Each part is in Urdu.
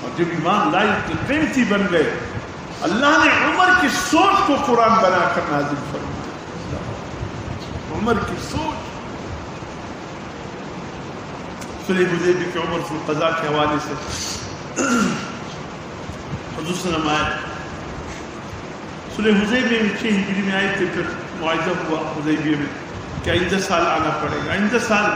اور جب ایمان لائی تو قیمتی بن گئے. اللہ نے عمر کی سوچ کو قرآن بنا کر نازل فرمایا. عمر کی سوچ. صلح حدیبیہ کے عمر فی القضاء کے حوالے سے حضور صلی اللہ علیہ وسلم آئے. صلح حدیبیہ میں 6 ہجری میں آئے تھے. پھر معاہدہ ہوا حدیبیہ میں کہ آئندہ سال آنا پڑے گا. آئندہ سال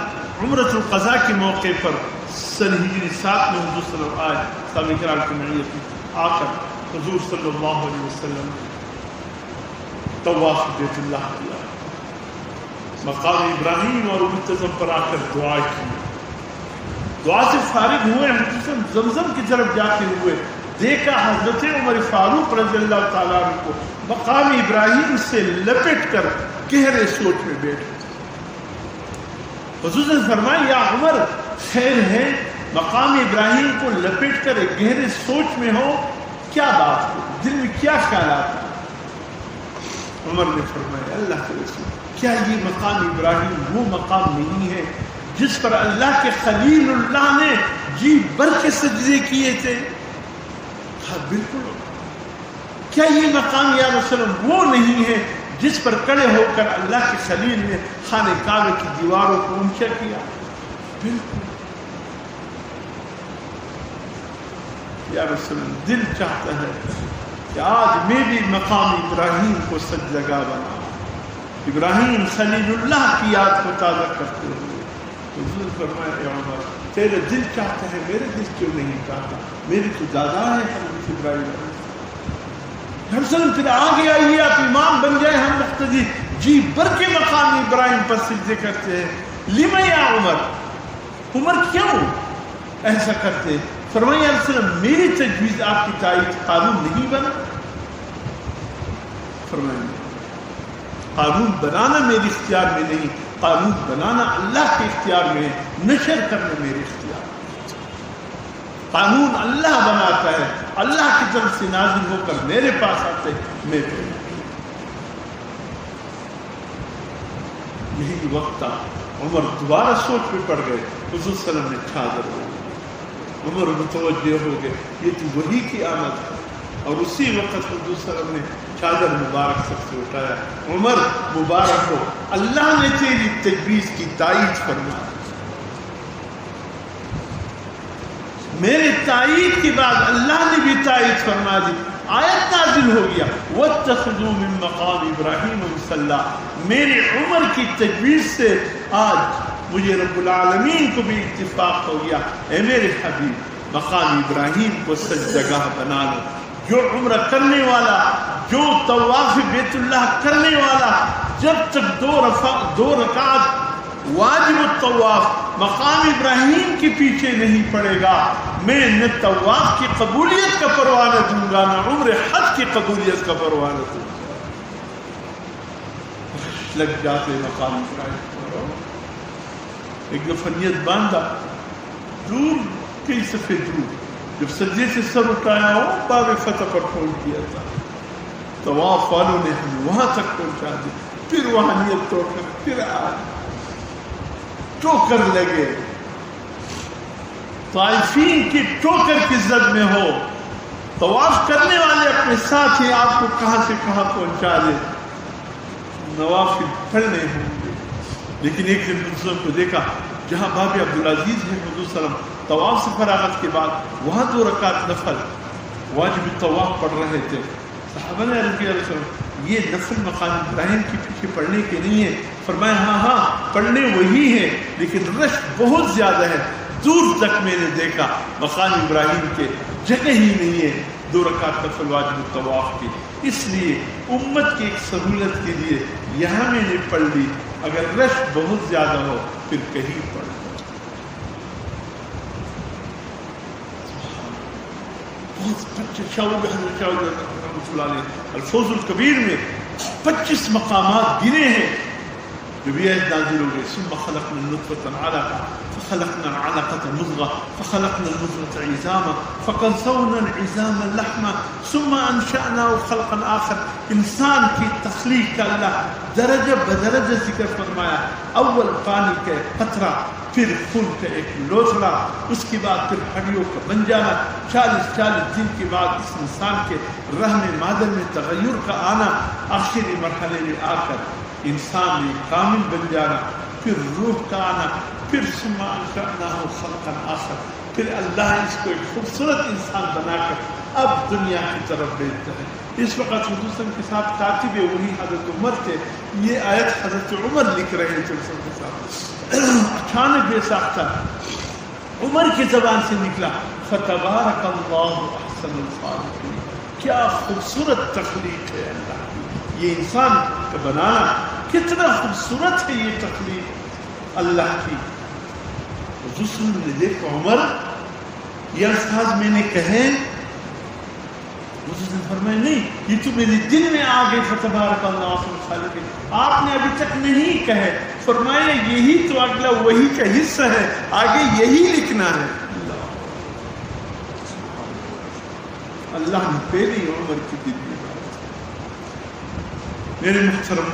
عمرۃ القضاء کے موقع پر سن ہجری 7 میں حضور صلی اللہ علیہ وسلم صحابہ کرام کی معیت میں آ کر حضور صلی اللہ علیہ وسلم طواف بیت اللہ کیا. مقام ابراہیم اور ملتزم پر آ کر دعا کی. دعا سے فارغ ہوئے حضور زمزم کی طرف جاتے ہوئے دیکھا حضرت عمر فاروق رضی اللہ تعالیٰ عنہ کو مقام ابراہیم سے لپٹ کر گہرے سوچ میں بیٹھے. حضور نے فرمایا یا عمر خیر ہے مقام ابراہیم کو لپٹ کر ایک گہرے سوچ میں ہو, کیا بات ہے, دل میں کیا خیالات ہیں؟ عمر نے فرمایا اللہ کے رسول کیا یہ مقام ابراہیم وہ مقام نہیں ہے جس پر اللہ کے خلیل اللہ نے جی بھر کے سجدے کیے تھے؟ ہاں بالکل. کیا یہ مقام یا رسول اللہ وہ نہیں ہے جس پر کھڑے ہو کر اللہ کے خلیل نے خانہ کعبہ کی دیواروں کو اونچا کیا؟ بالکل. یا رسول اللہ دل چاہتا ہے کہ آج میں بھی مقام ابراہیم کو سجدگاہ بناؤں. ابراہیم خلیل اللہ کی یاد کو تازہ کرتے ہوئے حضور فرمایا اے عمر تیرے دل چاہتا ہے میرے دل کیوں نہیں چاہتا؟ میری تو دادا ہے حضرت ابراہیم. ہم پھر آگے آئیے آپ امام بن جائے, ہم مقتدی جی بر کے مقام ابراہیم پر سجدے کرتے ہیں. لما یا عمر کیوں ایسا کرتے؟ فرمایا رسول اللہ میری تجویز آپ کی تائید قانون نہیں بنا. فرمایا قانون بنانا میرے اختیار میں نہیں, قانون بنانا اللہ کے اختیار میں, نشر کرنا میرے اختیار میں. قانون اللہ بناتا ہے, اللہ کی طرف سے نازل ہو کر میرے پاس آتے میں پہ. یہی وقت تھا عمر دوبارہ سوچ میں پڑ گئے. حضور صلی اللہ علیہ وسلم نے چادر ہو عمر متوجہ ہو گئے یہ تو وہی کی آمد ہے. اور اسی وقت حضور صلی اللہ علیہ وسلم نے چادر مبارک سب سے اٹھایا. عمر مبارک ہو, اللہ نے تیری تجویز کی تائید فرما. میرے تائید کے بعد اللہ نے بھی تائید فرما دی. آیت نازل ہو گیا وَاتَّخِذُوا مِن مَقَامِ إِبْرَاهِيمَ مُصَلًّى. میرے عمر کی تجویز سے آج مجھے رب العالمین کو بھی اتفاق ہو گیا. اے میرے حبیب مقام ابراہیم کو سجدگاہ بنا لو. جو عمرہ کرنے والا, جو طواف بیت اللہ کرنے والا جب تک دو رکعت واجب الطواف مقام ابراہیم کے پیچھے نہیں پڑے گا, میں نہ طواف کی قبولیت کا پروانہ دوں گا نہ عمر حج کی قبولیت کا پروانہ دوں گا. لگ جاتے مقام ابراہیم. ایک دفعہ نیت باندھا دور کئی صفحے دور, جب سجدے سے سر اٹھایا ہو باب فتح پر پہنچ دیا تھا. طواف والوں نے ہمیں وہاں تک پہنچا دی. پھر وہاں نیت توڑ کر پھر آئے ٹوکر لگے. طائفین کی ٹوکر کی زد میں ہو. طواف کرنے والے اپنے ساتھ ہی آپ کو کہاں سے کہاں پہنچا دے. نوافل پڑھنے ہوں گے. لیکن ایک دن مسلم کو دیکھا جہاں باب عبدالعزیز ہے حضور صلی اللہ علیہ وسلم طواف سے فراغت کے بعد وہاں 2 رکعت نفل واجب طواف پڑھ رہے تھے. صحابہ نے عرض کیا رسول اللہ یہ نفل مقام ابراہیم کے پیچھے پڑھنے کے نہیں ہے. فرمایا ہاں پڑھنے وہی ہے لیکن رش بہت زیادہ ہے. دور تک میں نے دیکھا مقام ابراہیم کے جگہ ہی نہیں ہے 2 رکعت نفل واجب طواف کی. اس لیے امت کی ایک سہولت کے لیے یہاں میں نے پڑھ لی. اگر رش بہت زیادہ ہو پھر کہیں پڑھ لو. الفوز الکبیر میں 25 مقامات گنے ہیں جب یہ نازل ہو گئے ثم خلقنا النطفة علقة فخلقنا العلقة مضغة فخلقنا المضغة عظاما فكسونا العظام لحما ثم انشأناه خلقا آخر. انسان کی تخلیق کا اللہ درجہ بدرجہ ذکر فرمایا. اول پانی کا قطرہ، پھر خون کا ایک لوتھڑا، اس کے بعد پھر ہڈیوں کا بن جانا، 40 دن کے بعد اس انسان کے رحم مادر میں تغیر کا آنا، آخری مرحلے میں آ کر انسان میں کامل بن جانا، پھر روح کا آنا، پھر ثم انشأناه خلقا آخر. پھر اللہ اس کو ایک خوبصورت انسان بنا کر اب دنیا کی طرف بھیجتا ہے. اس وقت حضور صلی اللہ علیہ وسلم کے ساتھ کاتب وہی حضرت عمر تھے. یہ آیت حضرت عمر لکھ رہے ہیں صلی اللہ علیہ وسلم. اچانک بے ساختہ عمر کی زبان سے نکلا فتبارک اللہ احسن الخالقین. کیا خوبصورت تخلیق ہے اللہ کی، یہ انسان کا بنانا کتنا خوبصورت ہے یہ تخلیق اللہ کی. حضور صلی اللہ علیہ وسلم نے دیکھا عمر یہ الفاظ میں نے کہے، حضور نے فرمایا نہیں یہ تو میرے دل میں آ گئی فتبارک اللہ احسن الخالقین. آپ نے ابھی تک نہیں کہے، فرمایا یہی تو اگلا وہی کا حصہ ہے، آگے یہی لکھنا ہے. اللہ نے پہلی عمر کی دل میں بات. میرے محترم